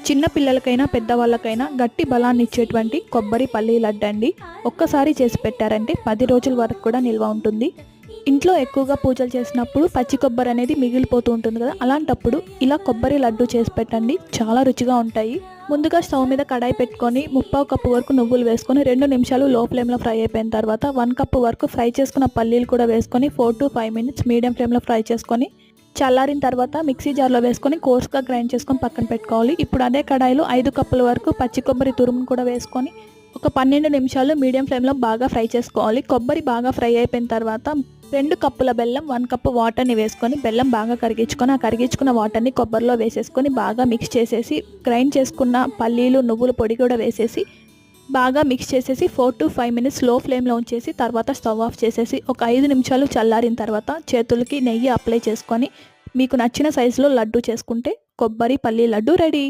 చిన్న పిల్లలకైనా పెద్దవాళ్ళకైనా గట్టి బలాన్ని ఇచ్చేటువంటి కొబ్బరి పల్లి లడ్డు అండి. ఒక్కసారి చేసి పెట్టారంటే 10 రోజుల వరకు కూడా నిల్వ ఉంటుంది. ఇంట్లో ఎక్కువగా పూజలు చేసినప్పుడు పచ్చి కొబ్బరి అనేది మిగిలిపోతూ ఉంటుంది కదా, అలాంటప్పుడు ఇలా కొబ్బరి లడ్డు చేసి పెట్టండి, చాలా రుచిగా ఉంటాయి. ముందుగా స్టవ్ మీద కడాయి పెట్టుకొని 3/4 కప్పు వరకు నువ్వులు వేసుకొని 2 నిమిషాలు లో ఫ్లేమ్లో ఫ్రై అయిపోయిన తర్వాత 1 కప్పు వరకు ఫ్రై చేసుకున్న పల్లీలు కూడా వేసుకొని 4 to 5 మినిట్స్ మీడియం ఫ్లేమ్లో ఫ్రై చేసుకొని చల్లారిన తర్వాత మిక్సీ జార్లో వేసుకొని కోర్స్గా గ్రైండ్ చేసుకొని పక్కన పెట్టుకోవాలి. ఇప్పుడు అదే కడాయిలో 5 కప్పుల వరకు పచ్చి కొబ్బరి తురుమును కూడా వేసుకొని ఒక 12 నిమిషాలు మీడియం ఫ్లేమ్లో బాగా ఫ్రై చేసుకోవాలి. కొబ్బరి బాగా ఫ్రై అయిపోయిన తర్వాత 2 కప్పుల బెల్లం, 1 కప్పు వాటర్ని వేసుకొని బెల్లం బాగా కరిగించుకొని ఆ కరిగించుకున్న వాటర్ని కొబ్బరిలో వేసేసుకొని బాగా మిక్స్ చేసేసి గ్రైండ్ చేసుకున్న పల్లీలు నువ్వుల పొడి కూడా వేసేసి బాగా మిక్స్ చేసేసి 4 to 5 మినిట్స్ లో ఫ్లేమ్లో ఉంచేసి తర్వాత స్టవ్ ఆఫ్ చేసేసి ఒక 5 నిమిషాలు చల్లారిన తర్వాత చేతులకి నెయ్యి అప్లై చేసుకొని మీకు నచ్చిన సైజులో లడ్డు చేసుకుంటే కొబ్బరి పల్లి లడ్డు రెడీ.